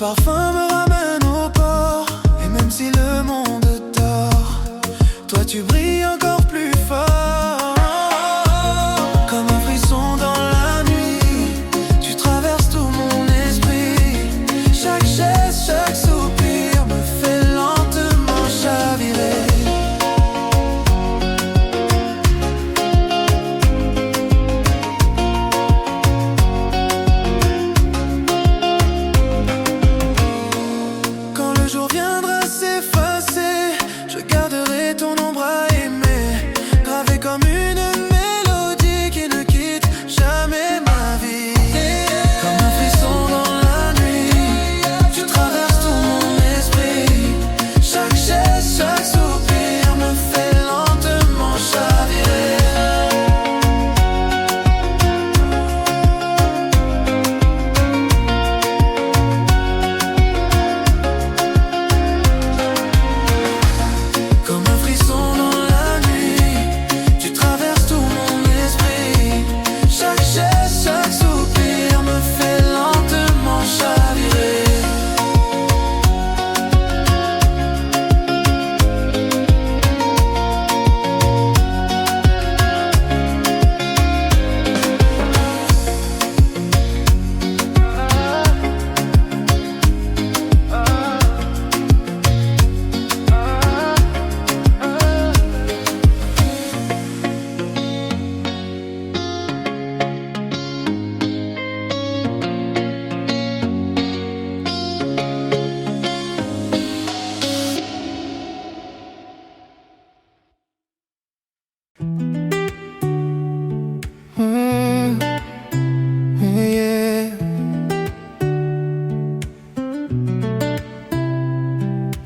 parfum me ramène au port. Et même si le monde dort, toi tu brilles encore plus fort. Comme un frisson dans la nuit, tu traverses tout mon esprit. Chaque geste, chaque soupir me fait lentement chavirer.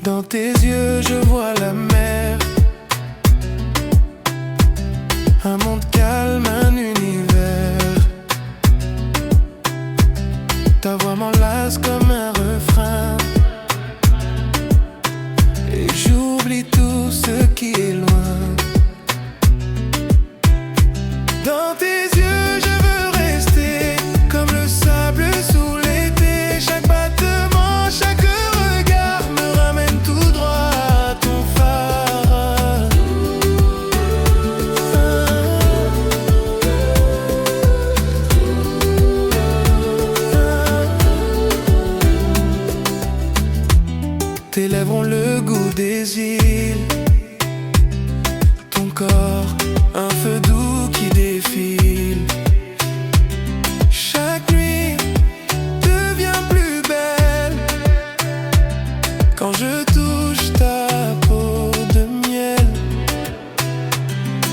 Dans tes yeux je vois la mer, un monde calme, un univers. Ta voix m'enlace comme un refrain, et j'oublie tout ce qui est loin. Dans tes yeux je veux rester, comme le sable sous l'été. Chaque battement, chaque regard me ramène tout droit à ton phare. Tes lèvres ont le goût des îles, ton corps un feu doux qui défile. Chaque nuit devient plus belle quand je touche ta peau de miel.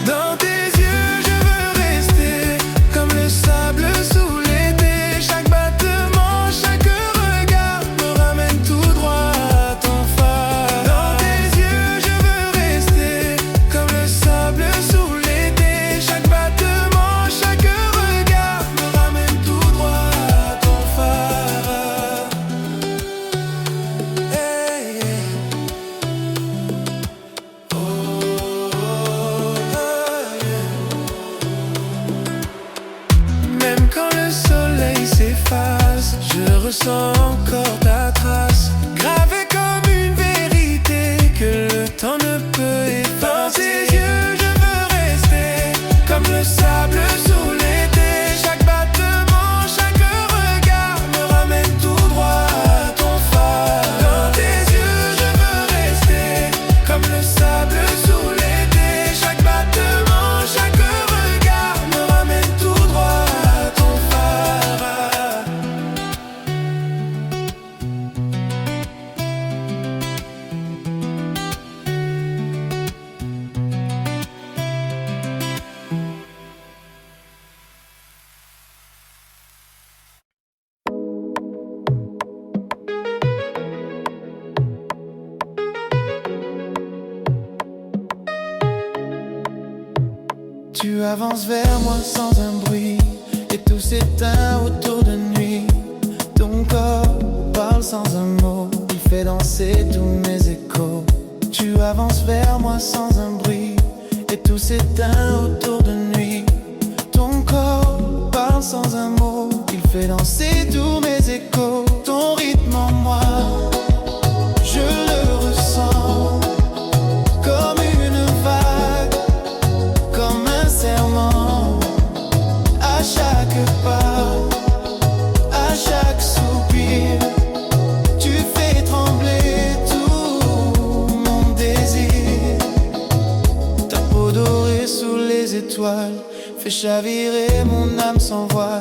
Dans tes yeux je veux rester, comme le sable sous l'été. Chaque battement, chaque regard me ramène tout droit à ton phare. Dans tes yeux je veux rester, comme le sable sous l'été. Chaque battement, chaque regard me ramène tout droit à ton phare. Hey, hey. Oh, oh, yeah. Même quand le soleil s'efface, je ressens encore ta trace, gravée comme une vérité que le temps ne peut effacer. Dans tes yeux je veux rester, comme le sable sous l'été. Chaque battement, chaque regard me ramène tout droit à ton phare. Dans tes yeux je veux rester, comme le sable sous l'été. Chaque battement, chaque regard me ramène tout droit à ton phare. Tu avances vers moi sans un bruit, et tout s'éteint autour de nuit. Ton corps parle sans un mot, il fait danser tous mes échos. Tu avances vers moi sans un bruit, et tout s'éteint autour de nuit. Ton corps parle sans un mot, il fait danser tous mes échos. Ton rythme en moi étoiles, fais chavirer mon âme sans voile.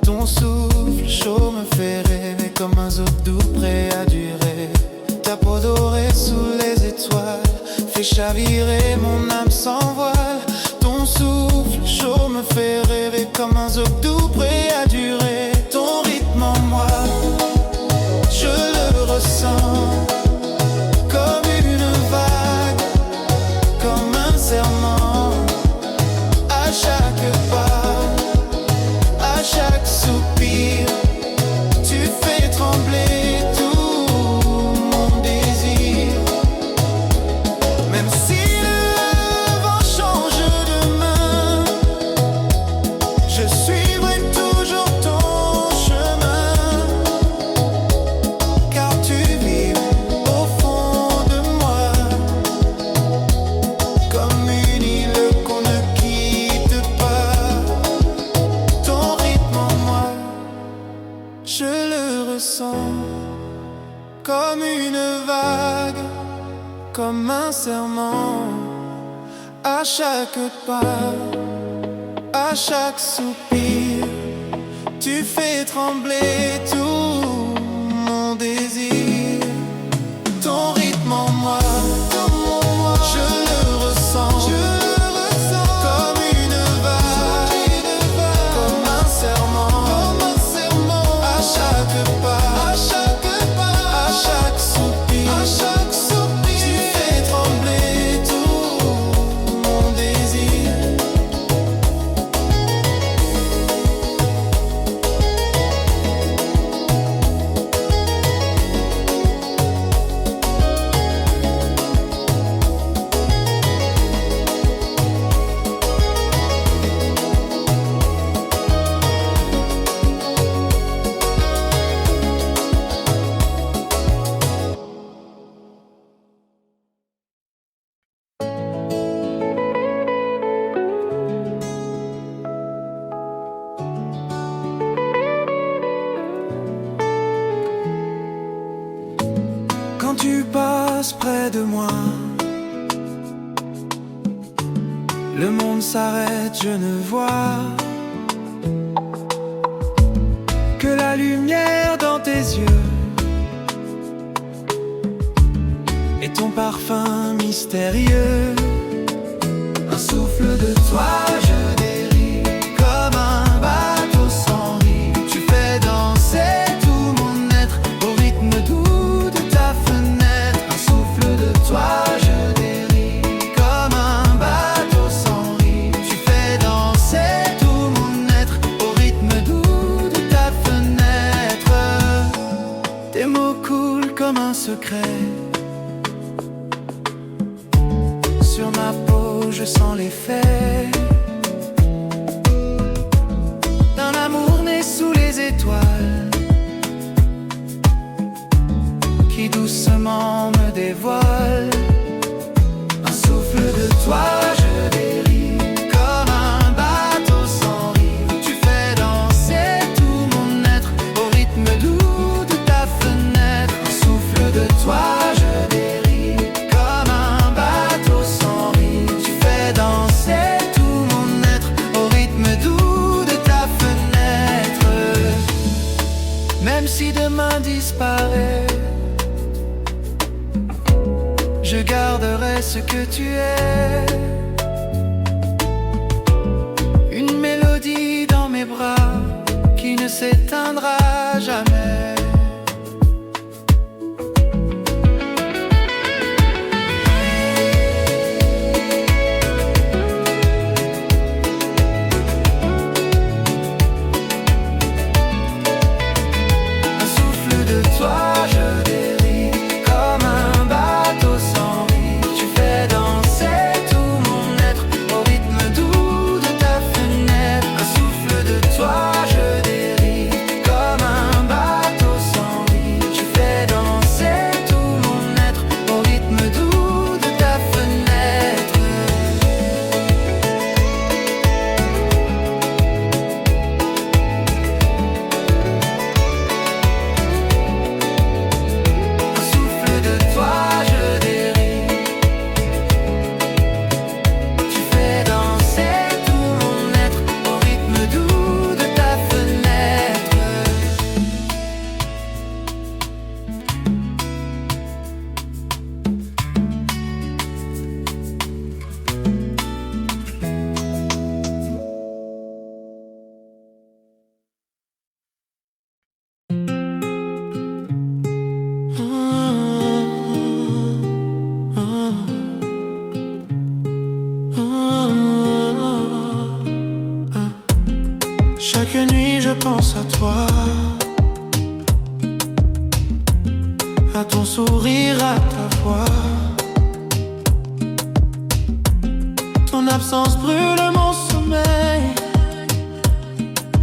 Ton souffle chaud me fait rêver comme un zouk doux prêt à durer. Ta peau dorée sous les étoiles, fais chavirer mon âme sans voile. Ton souffle chaud me fait rêver comme un zouk doux prêt à durer. Ton rythme en moi, je le ressens comme une vague, comme un serment. À chaque pas, à chaque soupir, tu fais trembler tout mon désir. Même si le vent change de main, je suivrai toujours ton chemin. Car tu vis au fond de moi, comme une île qu'on ne quitte pas. Ton rythme en moi, je le ressens comme une vague, comme un serment. À chaque pas, à chaque soupir, tu fais trembler tout mon désir. Ton rythme en moi, je le ressens comme une vague, comme un serment. À chaque pas, à chaque soupir, tu fais trembler tout mon désir. Quand tu passes près de moi, le monde s'arrête, je ne vois que la lumière dans tes yeux et ton parfum mystérieux. Un souffle de toi, je dérive comme un bateau sans rive. Tu fais danser tout mon être au rythme doux de ta fenêtre. Un souffle de toi, je dérive comme un bateau sans rive. Tu fais danser tout mon être au rythme doux de ta fenêtre. Tes mots coulent comme un secret. Sur ma peau, je sens l'effet d'un amour né sous les étoiles, qui doucement me dévoile. Un souffle de toi, je dérive comme un bateau sans rive. Tu fais danser tout mon être au rythme doux de ta fenêtre. Un souffle de toi, je dérive comme un bateau sans rive. Tu fais danser tout mon être au rythme doux de ta fenêtre. Même si demain disparaît, je garderai ce que tu es. Une mélodie dans mes bras qui ne s'éteindra jamais. Un souffle de toi, je dérive comme un bateau sans rive. Tu fais danser tout mon être au rythme doux de ta fenêtre. Un souffle de toi, je dérive comme un bateau sans rive. Tu fais danser tout mon être au rythme doux de ta fenêtre. à ton sourire, à ta voix. Ton absence brûle mon sommeil.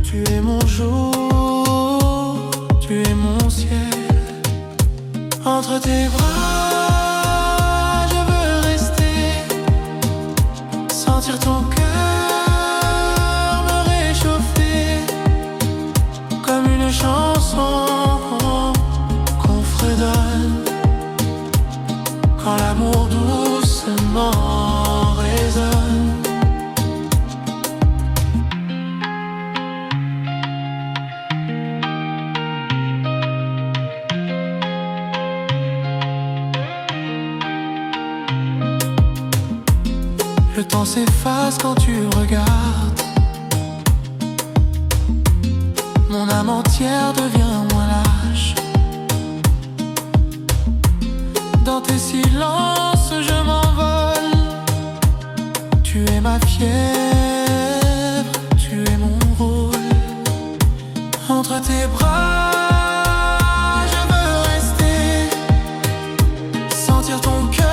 Tu es mon jour, tu es mon ciel. Entre tes bras, je veux rester, sentir ton cœur me réchauffer, comme une chanson qu'on fredonne, quand l'amour doucement résonne. Le temps s'efface quand tu regardes. Mon âme entière devient moins lâche. Dans tes silences je m'envole. Tu es ma fièvre, tu es mon rôle. Entre tes bras je veux rester, sentir ton cœur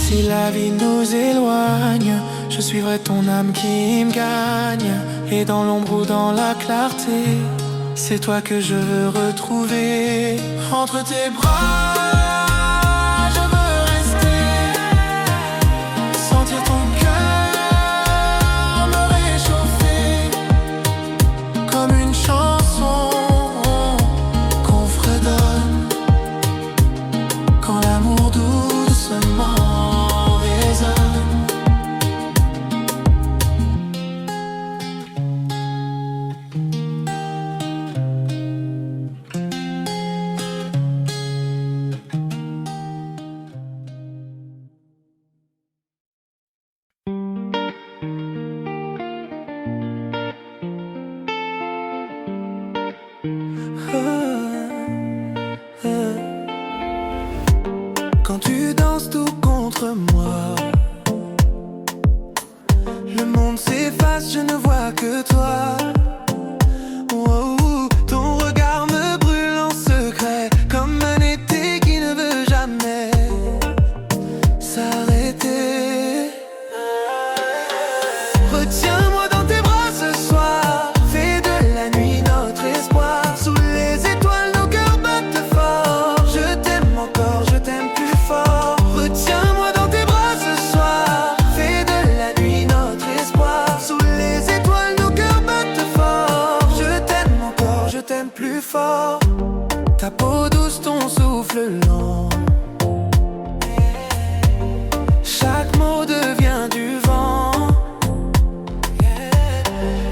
si la vie nous éloigne, je suivrai ton âme qui me gagne. Et dans l'ombre ou dans la clarté, c'est toi que je veux retrouver. Entre tes bras, je veux rester, sentir ton cœur me réchauffer, comme une chanson qu'on fredonne, quand l'amour doucement quand tu danses tout contre moi, le monde s'efface, je ne vois que toi. Wow, ton regard me brûle en secret, comme un été qui ne veut jamais s'arrêter. Retiens-moi dans tes bras ce soir, fais de la nuit notre espoir. Sous les étoiles nos cœurs battent fort. Je t'aime encore, je t'aime plus fort. Retiens-moi dans tes bras ce soir, fais de la nuit notre espoir. Sous les étoiles nos cœurs battent fort. Je t'aime encore, je t'aime plus fort. Ta peau douce, ton souffle lent, chaque mot devient du vent.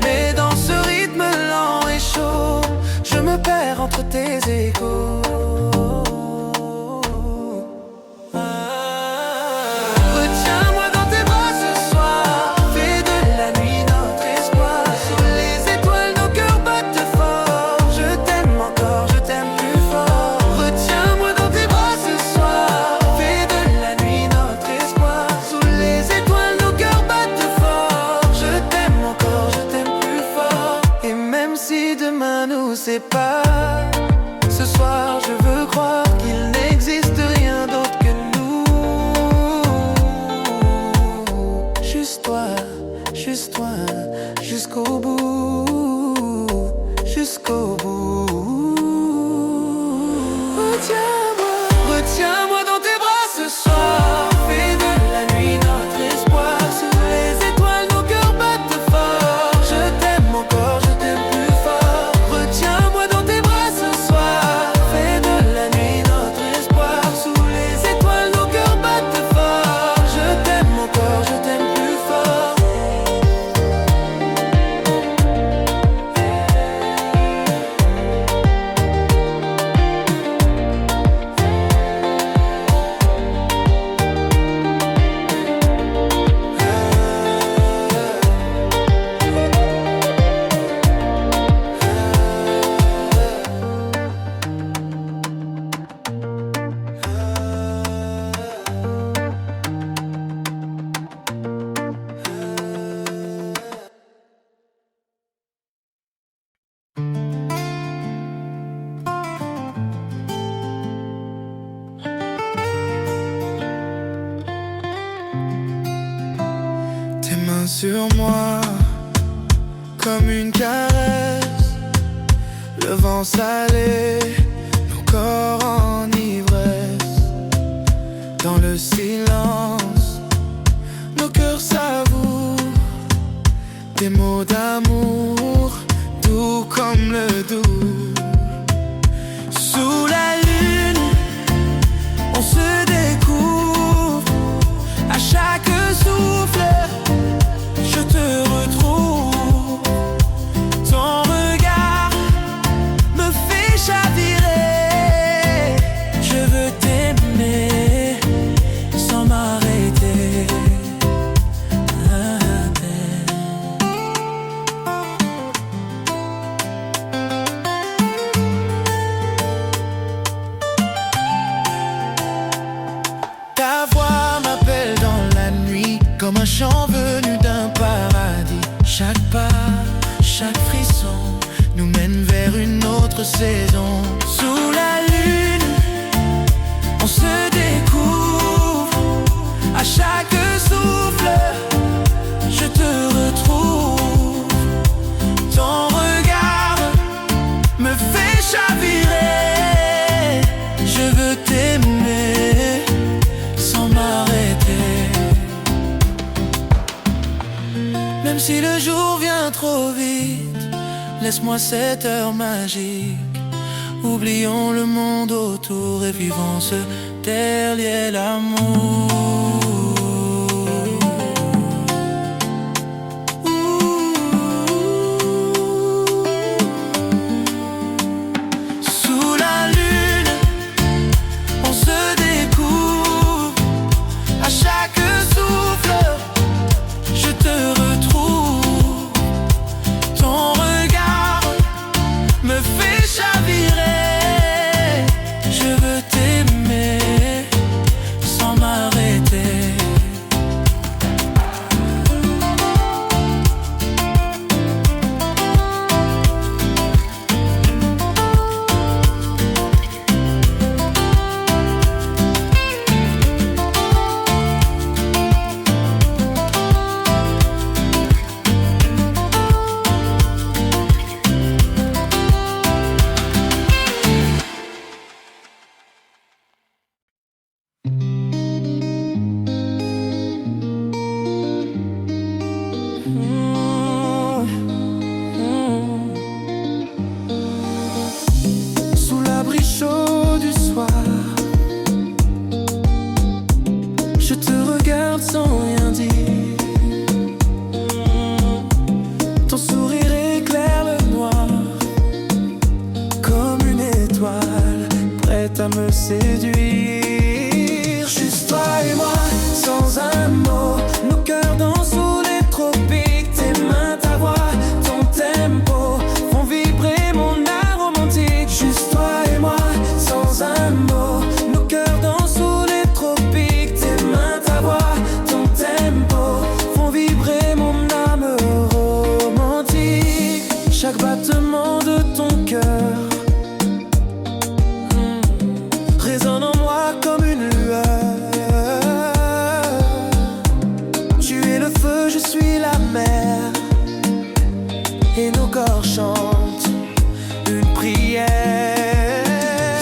Mais dans ce rythme lent et chaud, je me perds entre tes échos. Retiens-moi dans tes bras ce soir, fais de la nuit notre espoir. Sous les étoiles nos cœurs battent fort. Je t'aime encore, je t'aime plus fort. Retiens-moi dans tes bras ce soir, fais de la nuit notre espoir. Sous les étoiles nos cœurs battent fort. Je t'aime encore, je t'aime plus fort. Et même si demain nous sépare, ce soir je veux croire qu'il n'existe rien d'autre que nous. Juste toi, jusqu'au bout, jusqu'au bout. Retiens-moi dans tes bras ce soir, fais de la nuit notre espoir. Sous les étoiles nos cœurs battent fort. Je t'aime encore, je t'aime plus fort. Retiens-moi dans tes bras ce soir, fais de la nuit mains sur moi, comme une caresse. Le vent salé, nos corps en ivresse. Dans le silence, nos cœurs savourent des mots d'amour, doux comme le doux. Sous la lune, on se découvre. À chaque souffle, je te retrouve. Ton regard me fait chavirer. Je veux t'aimer sans m'arrêter. Ta voix m'appelle dans la nuit, comme un chant venu d'un paradis. Chaque pas, chaque frisson nous mène vers une autre saison. Sous la lune, on se découvre. À chaque souffle, je te retrouve. Ton regard me fait chavirer. Je veux t'aimer sans m'arrêter. Même si le jour vient trop vite, laisse-moi cette heure magique. Oublions le monde autour et vivons ce dernier l'amour. Sous la lune, on se découvre. À chaque souffle, je te retrouve. Ton regard me fait chavirer. Je veux t'aimer sans m'arrêter. Sous l'abri chaud du soir, je te regarde sans rien dire. Ton sourire éclaire le noir, comme une étoile prête à me séduire. Juste toi et moi, sans un mot, nos cœurs dansent sous les tropiques. Tes mains, ta voix, ton tempo font vibrer mon âme romantique. Juste toi et moi, sans un mot, nos cœurs dansent sous les tropiques. Tes mains, ta voix, ton tempo font vibrer mon âme romantique. Chaque battement de ton cœur résonne en moi comme une lueur. Tu es le feu, je suis la mer, et nos corps chantent une prière.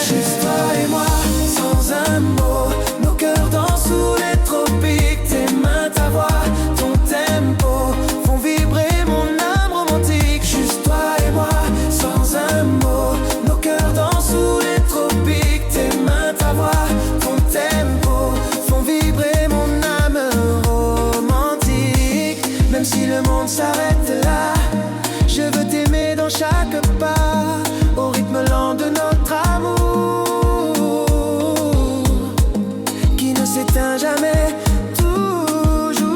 Juste toi et moi, sans un mot, nos cœurs dansent sous les tropiques. Tes mains, ta voix, ton tempo font vibrer mon âme romantique. Juste toi et moi, sans un mot, nos cœurs dansent sous les tropiques. Tes mains, ta voix, ton tempo font vibrer mon âme romantique. Même si le monde s'arrête là, je veux t'aimer dans chaque pas, au rythme lent de notre amour, qui ne s'éteint jamais, toujours.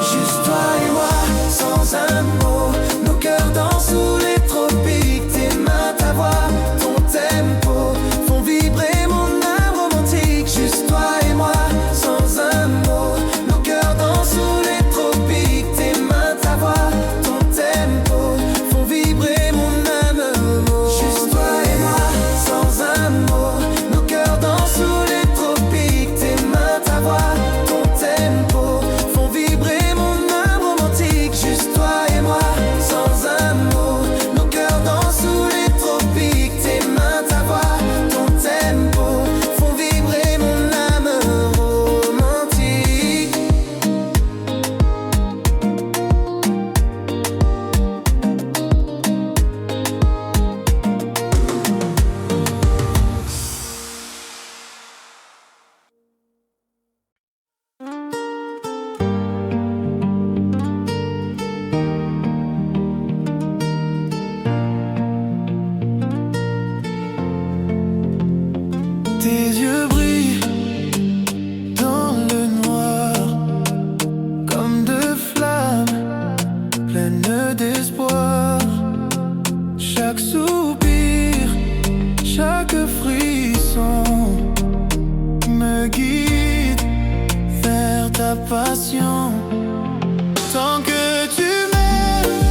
Juste toi et moi, sans un mot, nos cœurs dansent sous les tropiques. Tes mains, ta voix, ton tempo font vibrer mon âme romantique. Juste toi et moi, sans un mot, nos cœurs dansent sous les tropiques. Tes mains, ta voix, ton tempo font vibrer mon âme romantique. Juste toi et moi, sans un mot, nos cœurs dansent sous les tropiques. pleine d'espoir. Chaque soupir, chaque frisson me guide vers ta passion. Tant que tu m'aimes,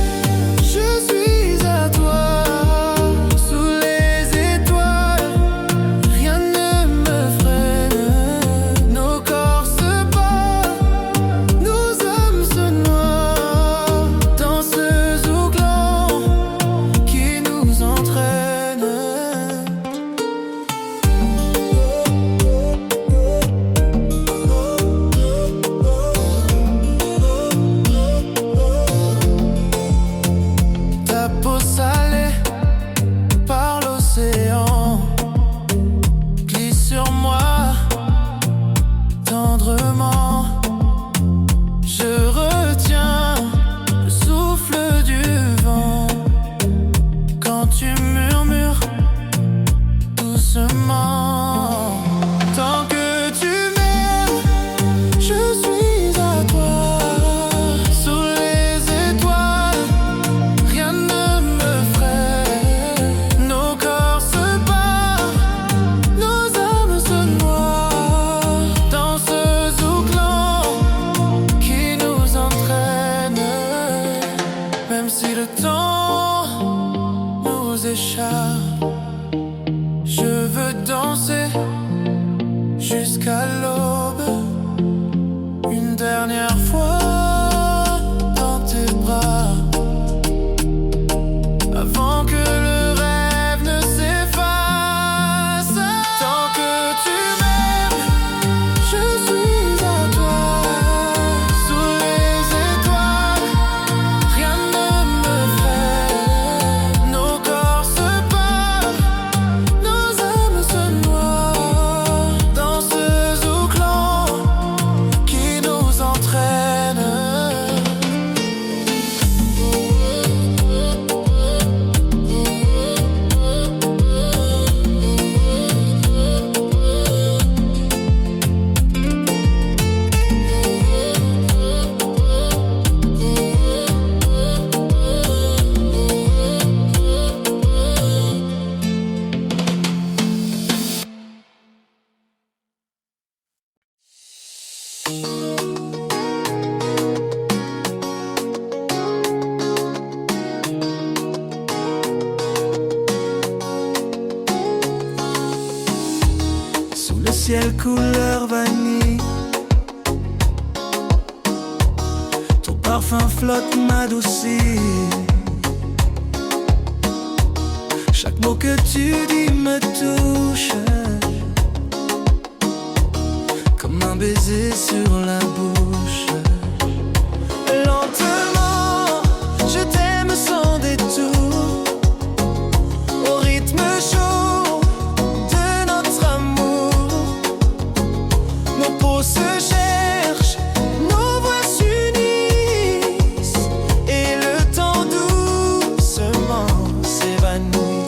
je suis à toi. Sous les étoiles, rien ne me freine. Nos corps se parlent, nos âmes se noient dans ce zouglan qui nous entraîne. Ta peau salée par l'océan glisse sur moi tendrement. Je retiens le souffle du vent quand tu murmures doucement. Tant que tu m'aimes, je suis à toi. Sous les étoiles, rien ne me freine. Nos corps se parlent, nos âmes se noient dans ce zouglan qui nous entraîne. Même si le temps nous échappe, je veux danser jusqu'à l'aube. Une dernière fois dans tes bras, avant que le rêve ne s'efface. Tant que tu m'aimes, je suis à toi. Sous les étoiles, rien ne me freine. Nos corps se parlent, nos âmes se noient dans ce zouglan qui nous entraîne. Sous le ciel couleur vanille, ton parfum flotte m'adoucit. Chaque mot que tu dis me touche, comme un baiser sur la bouche. Lentement, je t'aime sans détour, au rythme chaud de notre amour. Nos peaux se cherchent, nos voix s'unissent, et le temps doucement s'évanouit.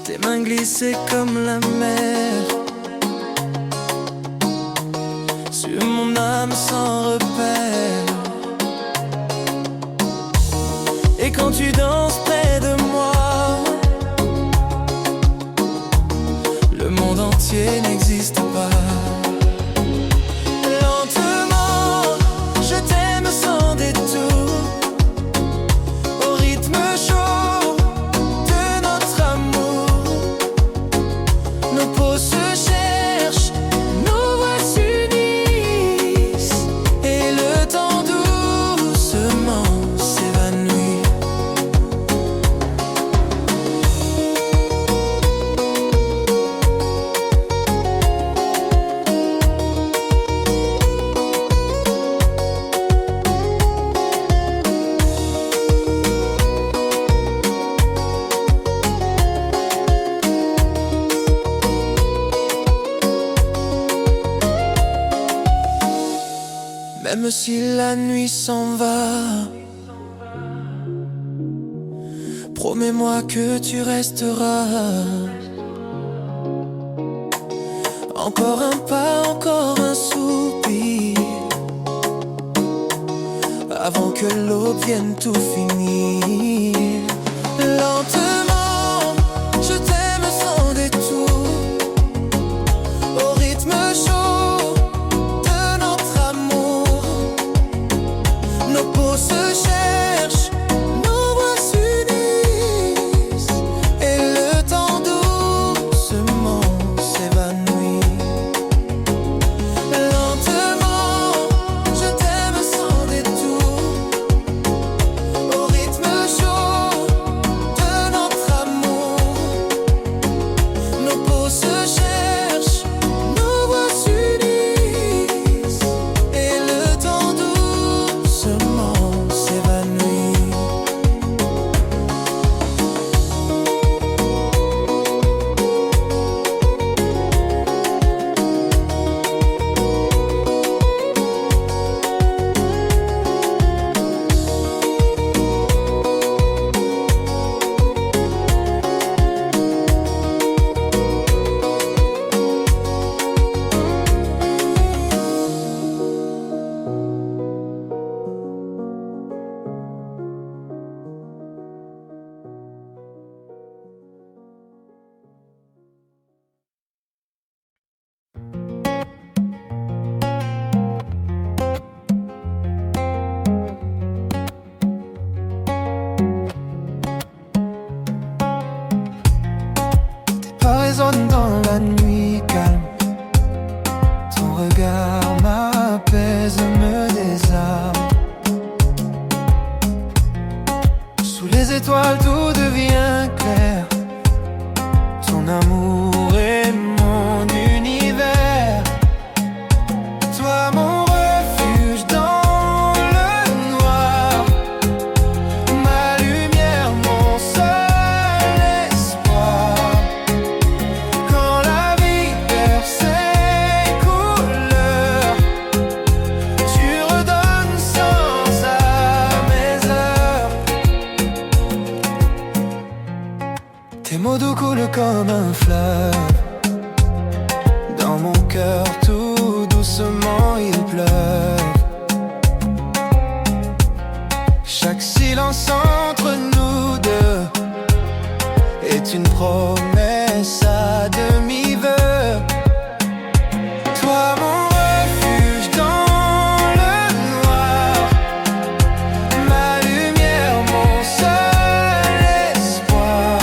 Tes mains glissées comme la mer sur mon âme sans repère. Et quand tu danses près de moi, le monde entier n'existe pas. Lentement, je t'aime sans détour, au rythme chaud de notre amour. Nos peaux se cherchent, nos voix s'unissent, et le temps doucement s'évanouit. Même si la nuit s'en va, promets-moi que tu resteras. Encore un pas, encore un soupir, avant que l'aube vienne tout finir. Lentement, je t'aime sans détour, au rythme chaud de notre amour. Nos peaux se cherchent, nos voix s'unissent, et le temps doucement s'évanouit. Lentement, je t'aime sans détour, au rythme chaud de notre amour. Nos peaux se cherchent, nos voix s'unissent, et le temps doucement s'évanouit. Pas résonne dans la nuit calme, ton regard m'apaise, me désarme. Sous les étoiles tout devient clair, ton amour est mon univers. Toi mon refuge dans le noir, ma lumière, mon seul espoir. Quand la vie perd ses couleurs, tu redonnes sens à mes heures. Tes mots doux coulent comme un fleuve, dans mon cœur tout doucement il pleuve. Chaque silence entre nous deux est une promesse à demi-vœu. Toi mon refuge dans le noir, ma lumière, mon seul espoir.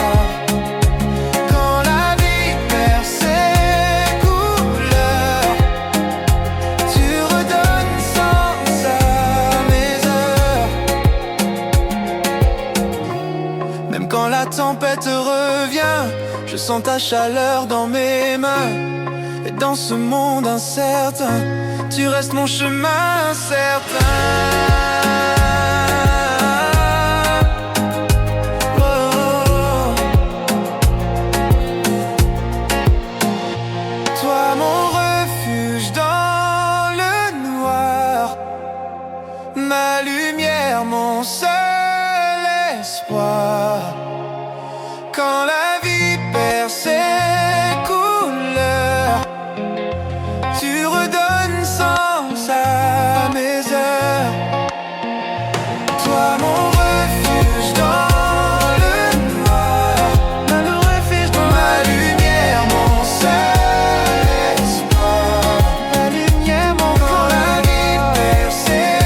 Quand la vie perd ses couleurs, tu redonnes sens à mes heures. Même quand la tempête revient, je sens ta chaleur dans mes mains. Et dans ce monde incertain, tu restes mon chemin certain. Oh, oh, oh. Toi mon refuge dans le noir, ma lumière, mon seul espoir. Quand la vie perd ses couleurs, tu redonnes sens à mes heures. Toi mon refuge dans le noir, le refuge dans ma lumière, mon seul espoir. Ma lumière, mon quand la vie perd ses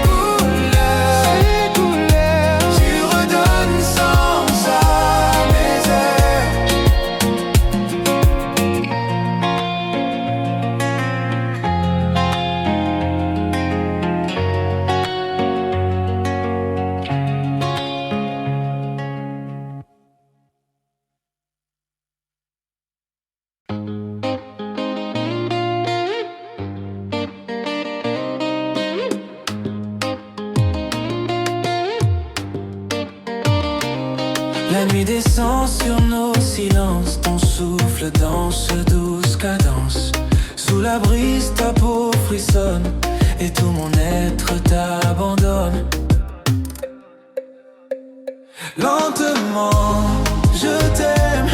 couleurs, tu redonnes sens à mes heures. La nuit descend sur nos silences, ton souffle danse, douce cadence. Sous la brise, ta peau frissonne, et tout mon être t'abandonne. Lentement, je t'aime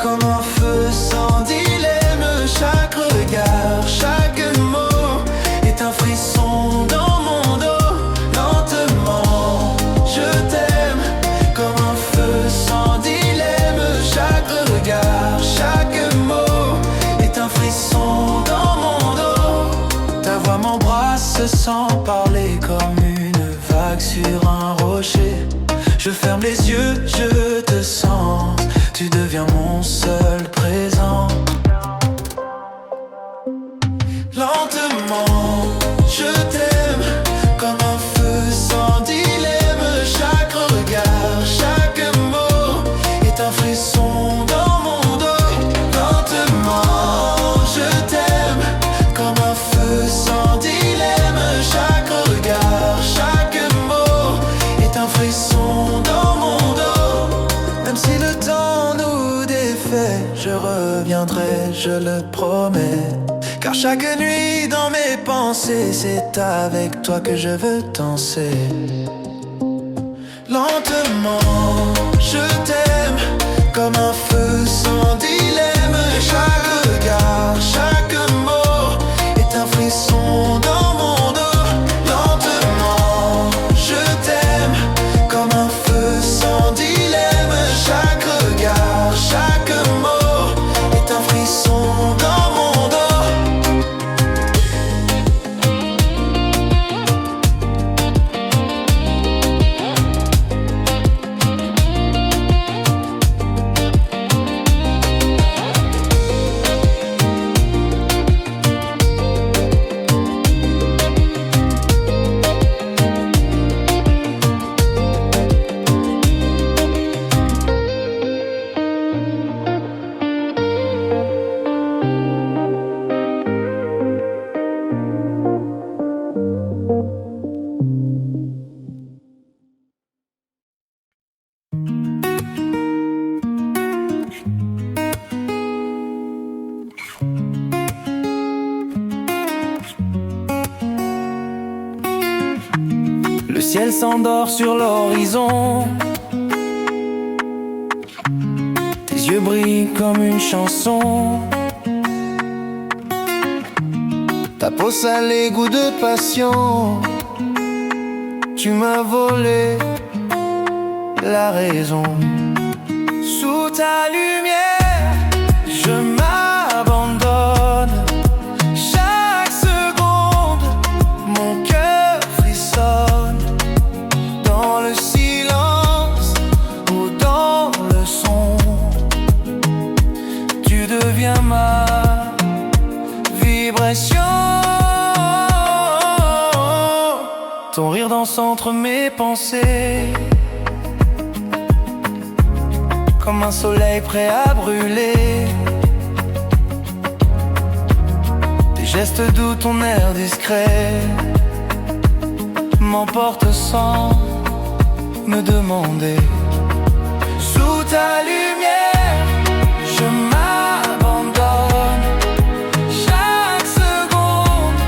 comme un feu sans dilemme. Chaque regard, chaque mot est un frisson dans mon dos. Lentement, te sens parler comme une vague sur un rocher. Je ferme les yeux, je te sens, tu deviens mon seul présent. Lentement, je t'aime comme un feu sans dilemme. Chaque regard, chaque mot est un frisson dans mon dos. Lentement, je t'aime comme un feu sans dilemme. Chaque regard, chaque mot est un frisson dans mon dos. Même si le temps nous défait, je reviendrai, je le promets. Car chaque nuit dans mes pensées, c'est avec toi que je veux danser. Lentement, je t'aime comme un feu sans dilemme. Chaque regard, chaque mot est un frisson dans mon dos. Lentement, je t'aime comme un feu sans dilemme. Chaque regard, chaque mot est un frisson dans mon dos. Le ciel s'endort sur l'horizon. Tes yeux brillent comme une chanson. Ta peau salée, goût de passion. Tu m'as volé la raison. Sous ta lumière, je m'abandonne. Chaque seconde, mon cœur frissonne. Dans le silence ou dans le son, tu deviens ma vibration. Ton rire danse entre mes pensées, comme un soleil prêt à brûler. Tes gestes doux, ton air discret m'emporte sans me demander. Sous ta lumière, je m'abandonne. Chaque seconde,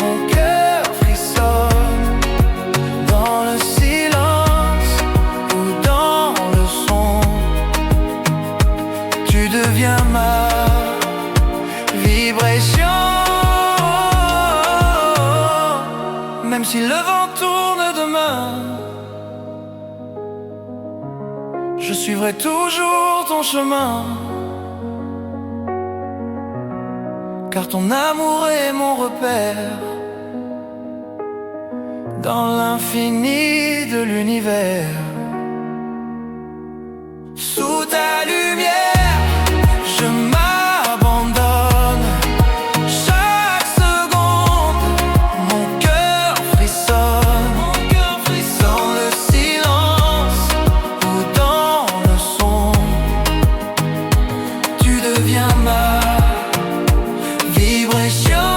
mon cœur frissonne. Dans le silence ou dans le son, tu deviens ma vibration. Même si le vent tourne demain, je suivrai toujours ton chemin. Car ton amour est mon repère dans l'infini de l'univers. Sous ta lumière, je m'abandonne. Chaque seconde, mon cœur frissonne. Dans le silence ou dans le son, tu deviens ma vibration.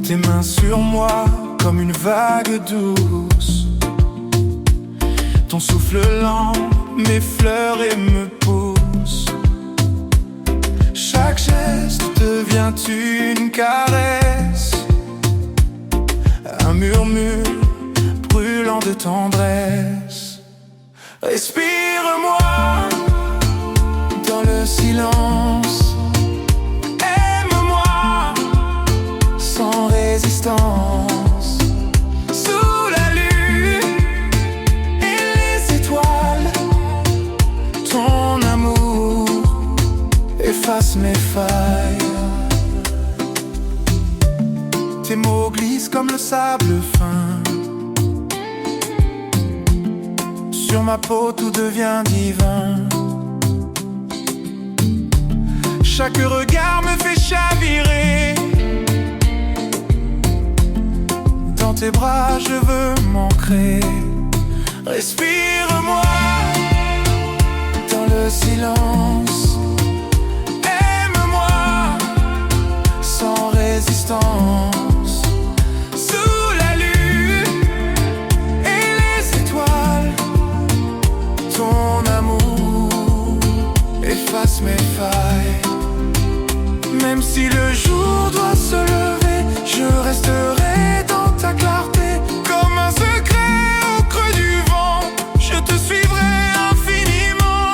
Tes mains sur moi comme une vague douce, Ton souffle lent m'effleure et me pousse. Chaque geste devient une caresse, un murmure brûlant de tendresse. Respire-moi dans le silence, aime-moi sans résistance. Sous la lune et les étoiles, ton amour efface mes failles. Tes mots glissent comme le sable fin. Sur ma peau tout devient divin. Chaque regard me fait chavirer. Dans tes bras je veux m'ancrer. Respire-moi dans le silence, aime-moi sans résistance. Efface mes failles. Même si le jour doit se lever, je resterai dans ta clarté. Comme un secret au creux du vent, je te suivrai infiniment.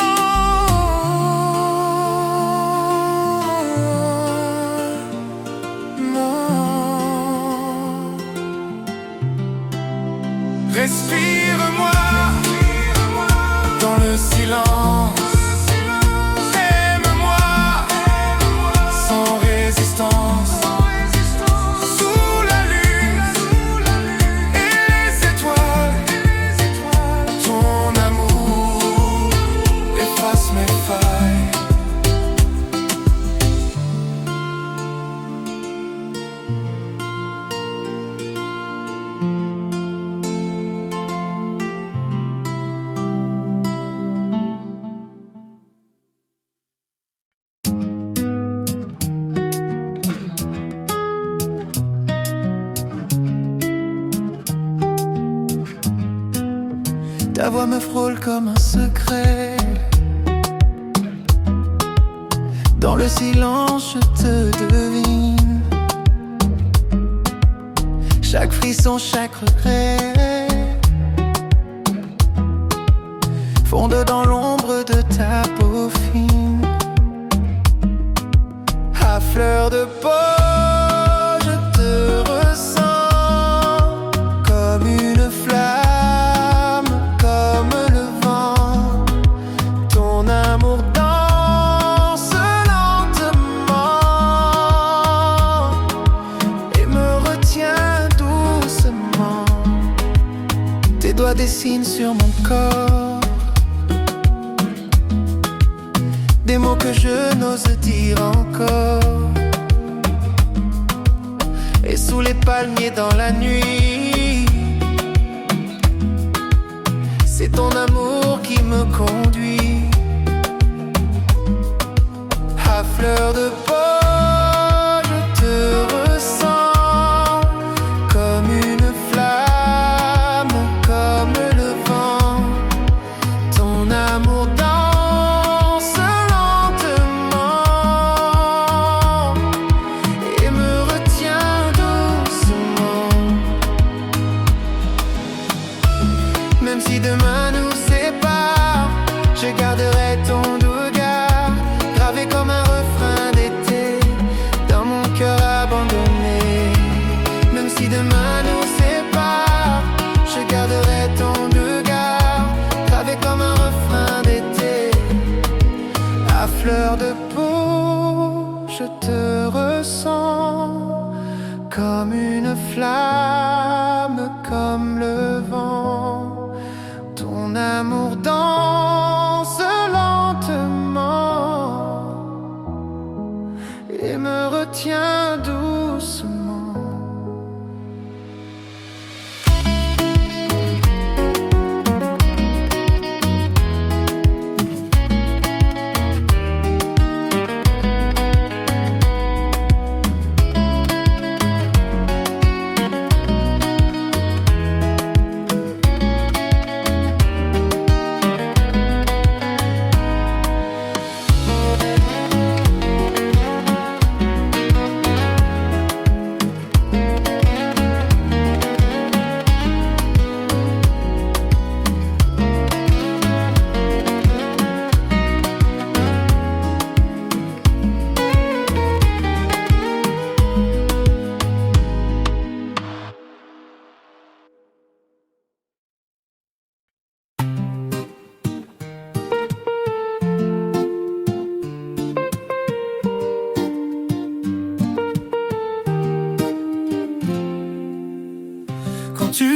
Non. Respire-moi dans le silence, ta voix me frôle comme un secret. Dans le silence, je te devine. Chaque frisson, chaque regret fondent dans l'ombre de ta peau fine. À fleur de peau, je te ressens comme une flamme. Dessine sur mon corps des mots que je n'ose dire encore. Et sous les palmiers dans la nuit, c'est ton amour qui me conduit. À fleur de peau, même si demain nous sépare, je garderai ton regard gravé comme un refrain d'été dans mon cœur abandonné. Même si demain nous sépare, je garderai ton regard gravé comme un refrain d'été. À fleur de peau, je te ressens comme une flamme, comme le vent. Ton amour danse lentement et me retient doucement.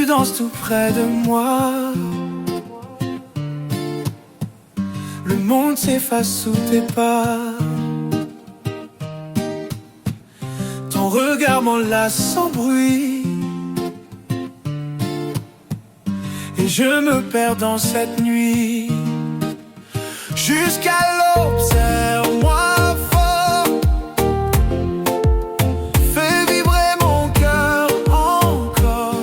danses tout près de moi. Le monde s'efface sous tes pas. Ton regard m'enlace sans bruit, et je me perds dans cette nuit. Jusqu'à l'aube, serre-moi fort, fais vibrer mon cœur encore.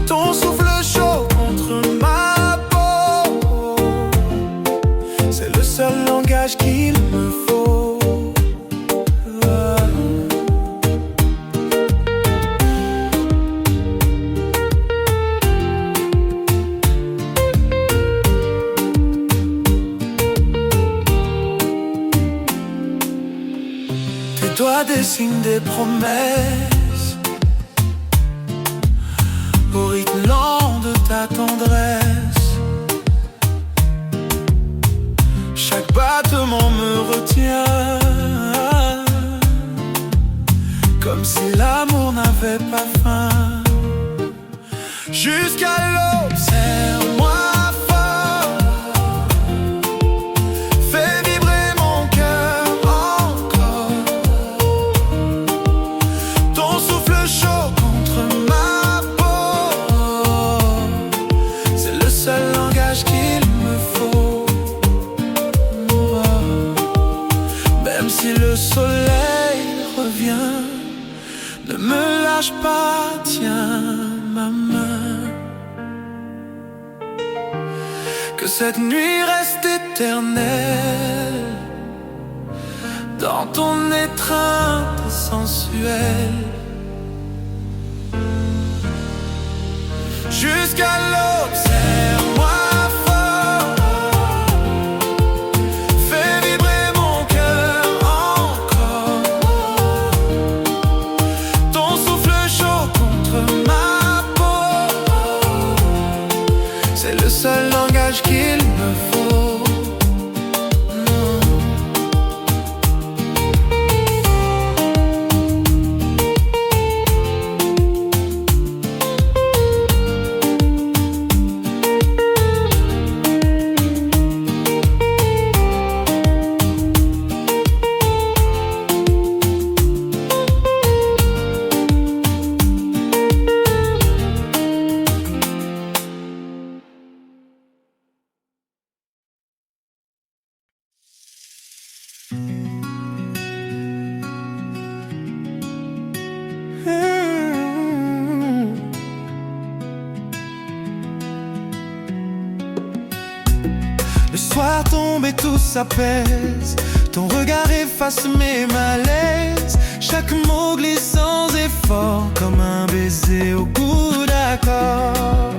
Ton souffle chaud contre ma peau, c'est le seul langage qu'il me faut. Tes doigts dessinent des promesses au rythme lent de ta tendresse. Chaque battement me retient, comme si l'amour n'avait pas fin. Jusqu'à l'aube, serre-moi fort, fais vibrer mon cœur encore. Ton souffle chaud contre ma peau, c'est le seul langage qu'il me faut. Même si le soleil revient, ne me lâche pas, tiens ma main. Que cette nuit reste éternelle dans ton étreinte sensuelle. Jusqu'à l'aube, serre-moi fort, fais vibrer mon cœur encore. Ton souffle chaud contre ma peau, c'est le seul langage qu'il me faut. Le soir tombe et tout s'apaise, ton regard efface mes malaises. Chaque mot glisse sans effort, comme un baiser au goût d'accord.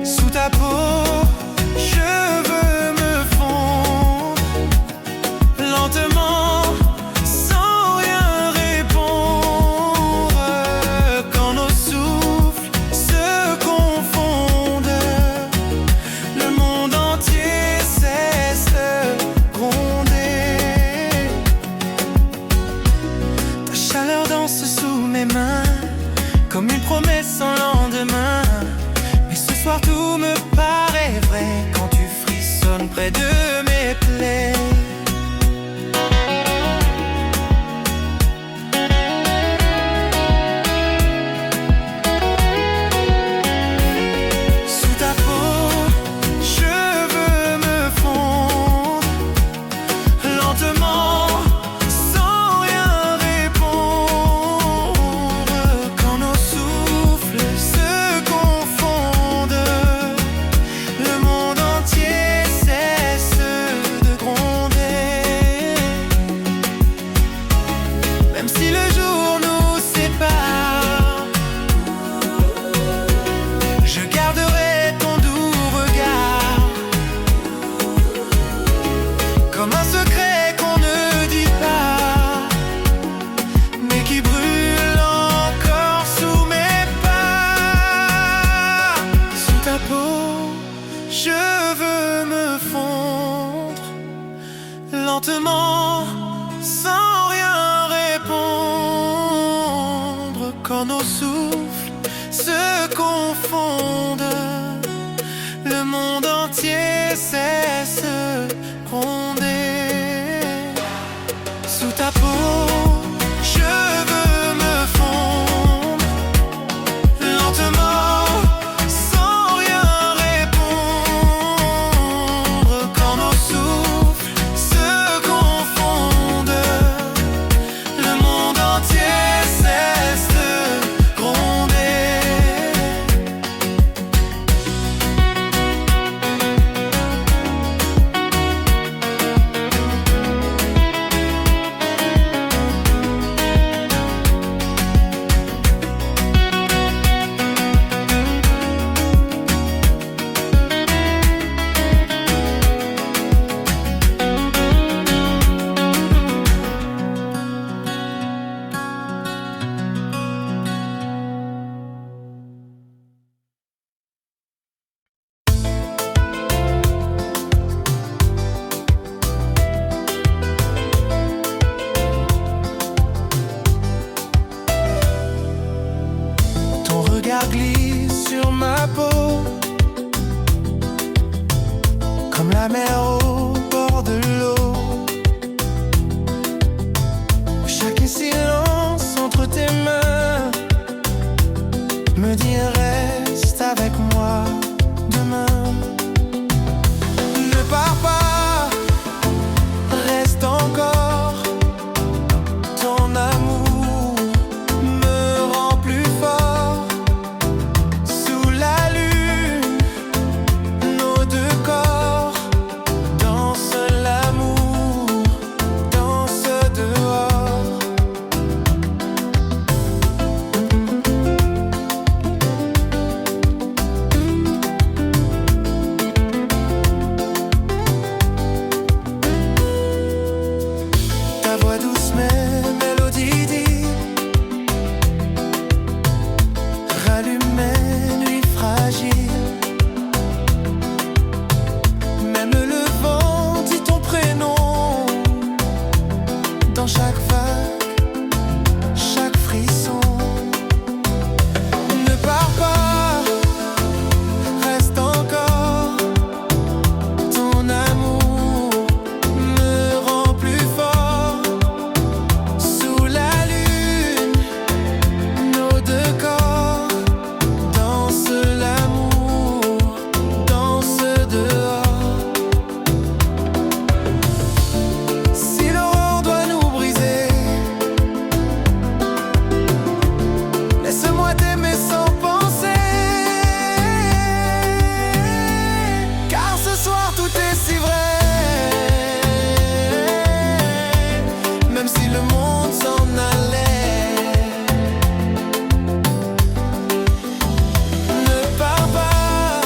Sous ta peau, je veux me fondre lentement, comme une promesse sans lendemain. Mais ce soir tout me paraît vrai quand tu frissonnes près de mes plaies. Sous ta peau, je veux me fondre lentement, sans rien répondre. Quand nos souffles se confondent, le monde entier cesse de gronder. Même si le jour nous sépare, je garderai ton doux regard, comme un secret qu'on ne dit pas, mais qui brûle encore sous mes pas. Sous ta peau, je veux me fondre quand nos souffles se confondent, le monde entier cesse gronder. Sous ta peau, je veux me fondre lentement, sans rien répondre. Quand nos souffles se confondent, le monde entier cesse de gronder. Glisse sur ma peau comme la mer au bord de l'eau. Chaque silence entre tes mains me dit reste avec moi demain. Ne pars pas, reste encore. Ton amour me rend plus fort. Sous la lune, nos deux corps dansent l'amour, dansent dehors. Ta voix douce, mais mélodie dit rallume mes nuits fragiles. Même le vent dit ton prénom dans chaque vague, chaque frisson. Ne pars pas, reste encore. Ton amour me rend plus fort. Sous la lune, nos deux corps dansent l'amour, dansent dehors. Si l'aurore doit nous briser, laisse-moi t'aimer sans penser. Car ce soir tout est si vrai. Même si le monde s'en allait, ne pars pas,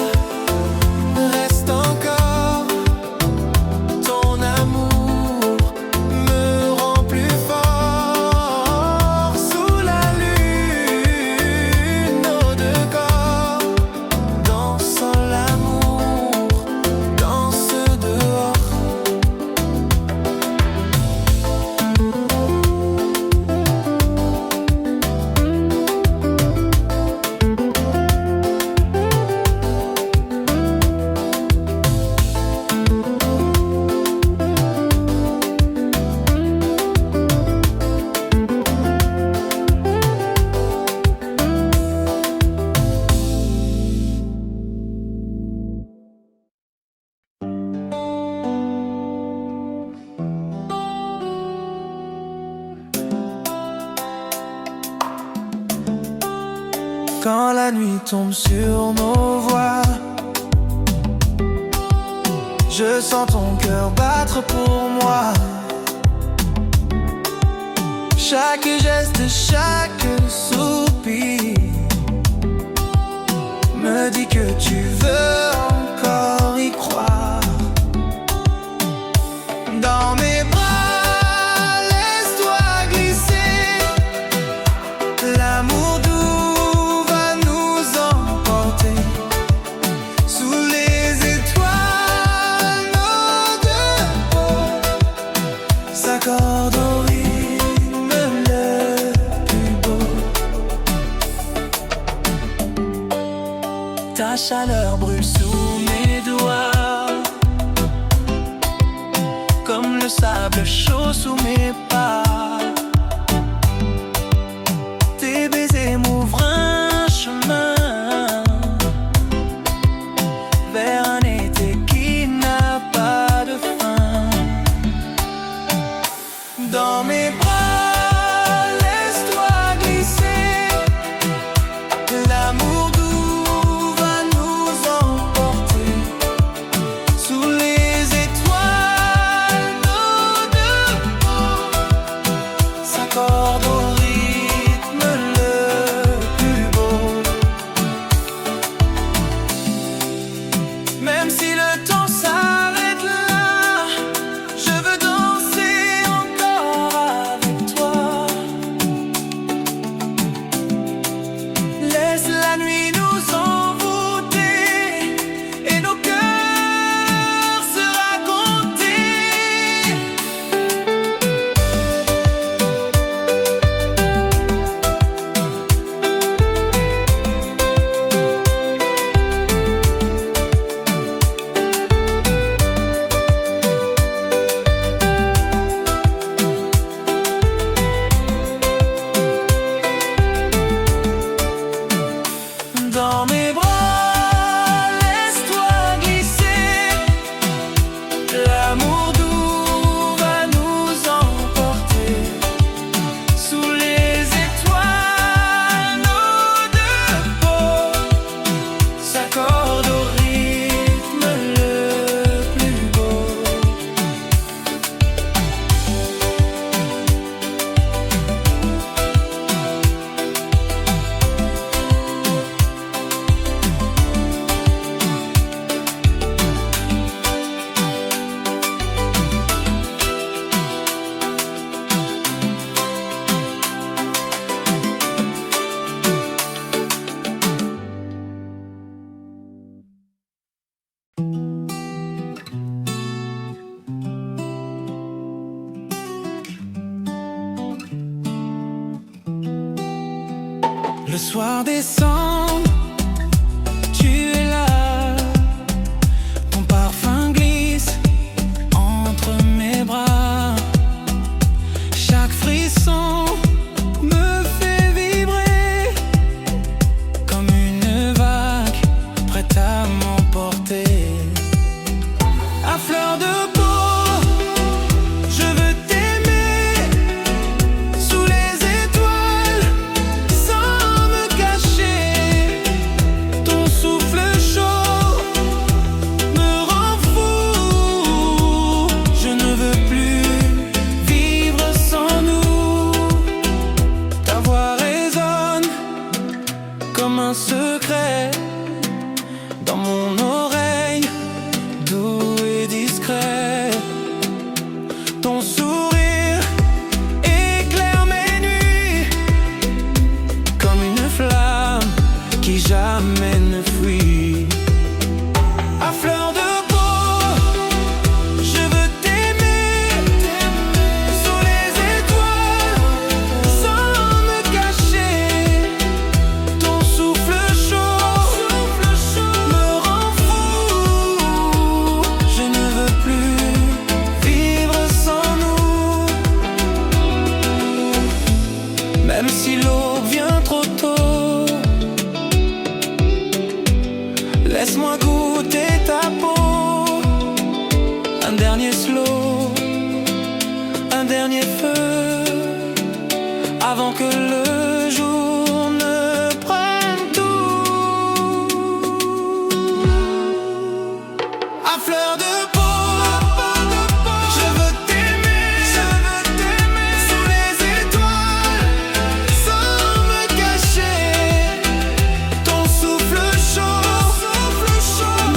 reste encore. Ton amour me rend plus fort. Sous la lune, nos deux corps dansent l'amour, dansent dehors. Quand la nuit tombe sur nos voix, je sens ton cœur battre pour moi. Chaque geste, chaque soupir me dit que tu veux encore y croire. Dans mes bras, laisse-toi glisser. L'amour doux va nous emporter. Sous les étoiles, nos deux peaux s'accordent au rythme le plus beau. ta chaleur brûle sous mes doigts, comme le sable chaud sous mes pas. Tes baisers m'ouvrent un chemin vers un été qui n'a pas de fin. Dans mes bras, laisse-toi glisser. L'amour doux va nous emporter. Sous les étoiles, nos deux peaux s'accordent au rythme le plus beau. Même si le temps s'arrête là, je veux danser encore avec toi. Laisse la nuit nous envoûter et nos cœurs se raconter. Dans mes bras, laisse-toi glisser. L'amour doux va nous emporter. Sous les étoiles, nos deux peaux s'accordent au rythme le plus beau. Le soir descend, tu es là, ton parfum glisse entre mes bras. Chaque frisson me fait vibrer comme une vague prête à m'emporter. À fleur de peau, je veux t'aimer sous les étoiles, sans me cacher. Ton souffle chaud me rend fou. Je ne veux plus vivre sans nous. Ta voix résonne comme un secret dans mon oreille, doux et discret. Ton sourire éclaire mes nuits comme une flamme qui jamais ne fuit. À fleur de peau, je veux t'aimer sous les étoiles, sans me cacher. Ton souffle chaud me rend fou. Je ne veux plus vivre sans nous. Même si l'aube vient trop tôt, laisse-moi goûter ta peau. Un dernier slow, un dernier feu, avant que le jour ne prenne tout. À fleur de peau, je veux t'aimer sous les étoiles, sans me cacher. Ton souffle chaud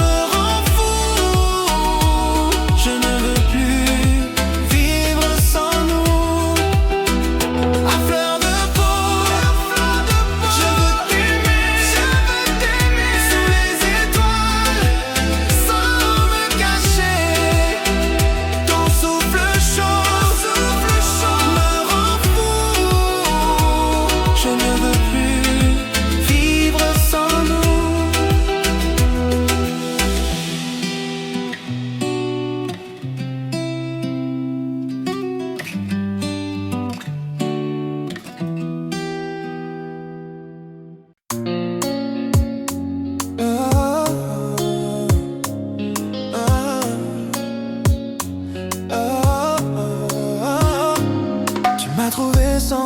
me rend fou. Je ne veux plus vivre sans nous. À fleur de peau, je veux t'aimer sous les étoiles, sans me cacher. Ton souffle chaud me rend fou. Je ne veux plus vivre sans nous.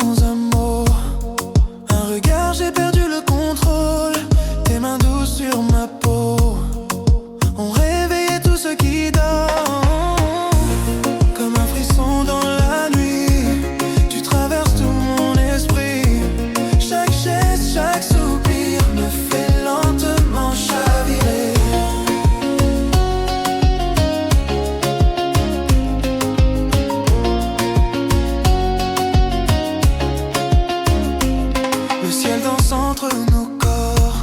sans un mot. Un regard, j'ai perdu le contrôle. Tes mains douces sur ma peau ont réveillé tout ce qui dort. Comme un frisson dans la nuit, tu traverses tout mon esprit. Chaque geste, chaque soupir me fait lentement chavirer. Le ciel danse entre nos corps.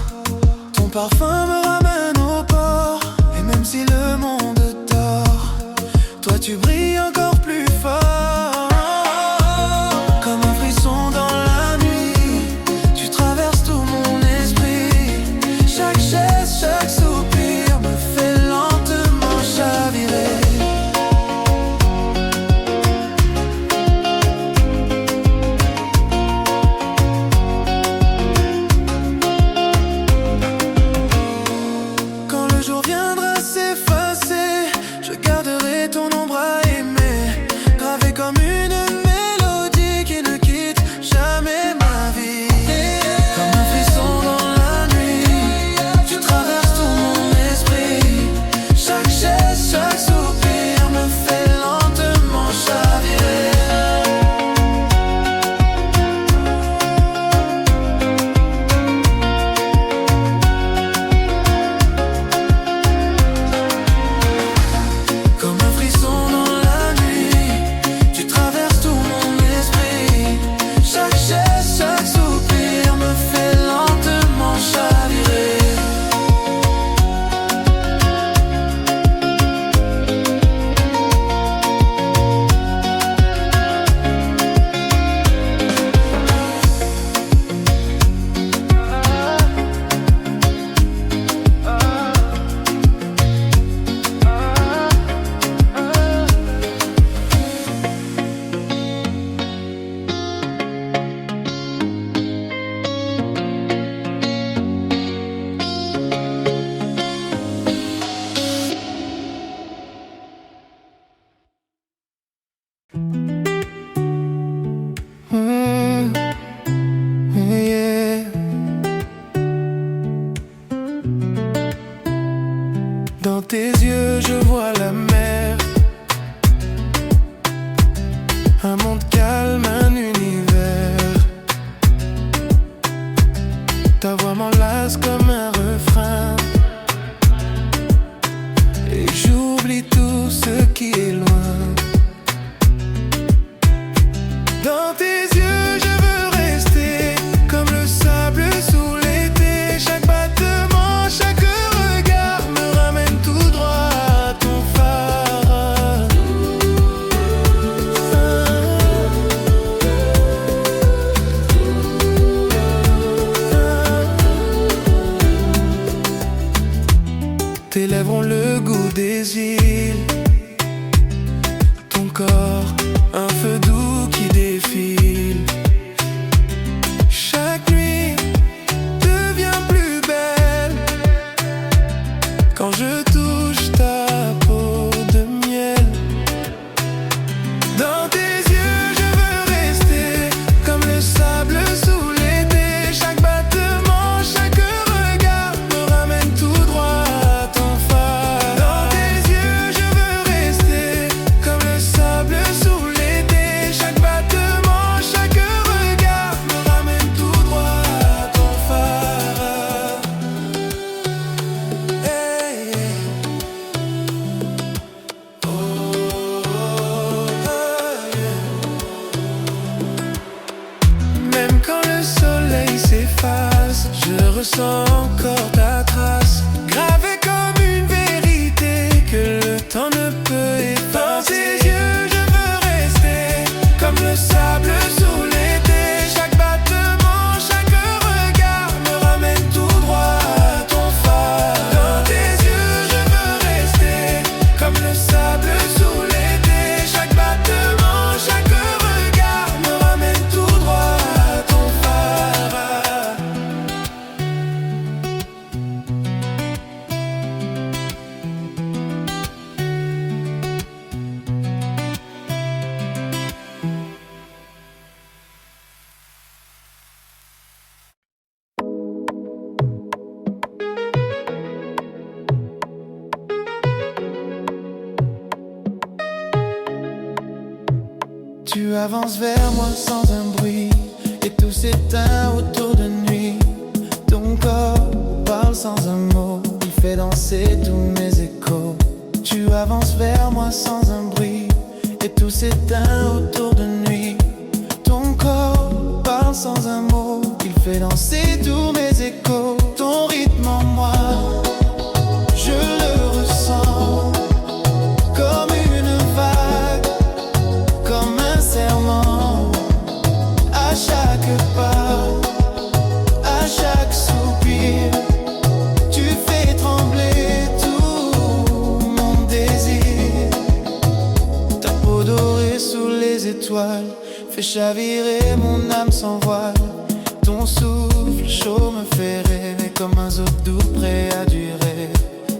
Ton parfum me ramène au port. Et même si le monde dort, toi tu brilles encore plus fort. Comme un frisson dans la nuit, tu traverses tout mon esprit. Chaque geste, chaque soupir me fait lentement chavirer. Quand le jour viendra s'effacer, je garderai ton ombre à aimer, gravé comme une mélodie qui ne quitte jamais ma vie. Comme un frisson dans la nuit, tu traverses tout mon esprit. Chaque geste, chaque soupir me fait lentement chavirer. Comme un frisson dans la nuit, tu traverses tout mon esprit. Chaque geste, chaque soupir me fait lentement chavirer. Yeah. Dans tes yeux, je vois la mer, un monde calme, un univers. Ta voix m'enlace comme un refrain, et j'oublie tout ce qui est loin. Dans tes yeux, je veux rester comme le sable sous l'été. Chaque battement, chaque regard me ramène tout droit à ton phare. Tes lèvres ont le goût des îles, ton corps, un feu doux qui défile. Chaque nuit devient plus belle quand je touche ta peau de miel. Dans tes yeux, je veux rester comme le sable sous l'été. Chaque battement, chaque regard me ramène tout droit à ton phare. Dans tes yeux, je veux rester comme le sable sous l'été. Chaque battement, chaque regard me ramène tout droit à ton phare. Hey, hey. Oh, oh, yeah. Même quand le soleil s'efface, je ressens encore ta trace, gravée comme une vérité que le temps ne peut effacer. Dans tes yeux, je veux rester comme le sable sous l'été. Chaque battement, chaque regard me ramène tout droit à ton phare. Dans tes yeux, je veux rester comme le sable sous l'été. Chaque battement, chaque regard me ramène tout droit à ton phare. avances vers moi sans un bruit, et tout s'éteint autour de nuit. Ton corps parle sans un mot, il fait danser tous mes échos. Tu avances vers moi sans un bruit, et tout s'éteint autour de nuit. Ton corps parle sans un mot, il fait danser tous mes échos. Ton rythme en moi, je le ressens comme une vague, comme un serment. À chaque pas, à chaque soupir, tu fais trembler tout mon désir. Ta peau dorée sous les étoiles fait chavirer mon âme sans voile. Ton souffle chaud me fait rêver comme un zoo doux prêt à durer.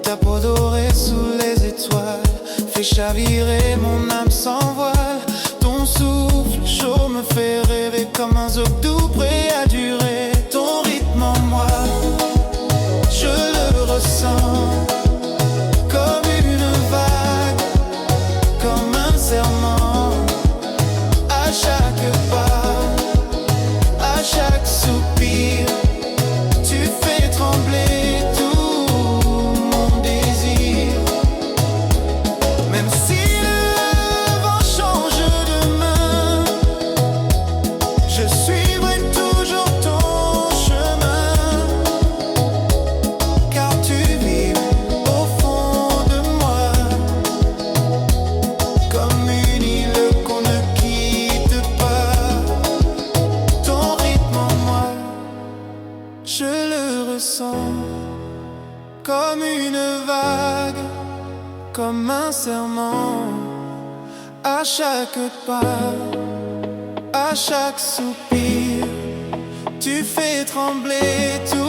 Ta peau dorée sous les étoiles fait chavirer mon âme sans voile. Ton souffle chaud me fait rêver comme un zoo doux prêt à durer. Ton rythme en moi, je le ressens comme une vague, comme un serment. À chaque pas, à chaque soupir, tu fais trembler tout mon désir. Même si le vent change de main, je suivrai toujours ton chemin. Car tu vis au fond de moi, comme une île qu'on ne quitte pas. Ton rythme en moi, je le ressens comme une vague, comme un serment. À chaque pas, à chaque soupir, tu fais trembler tout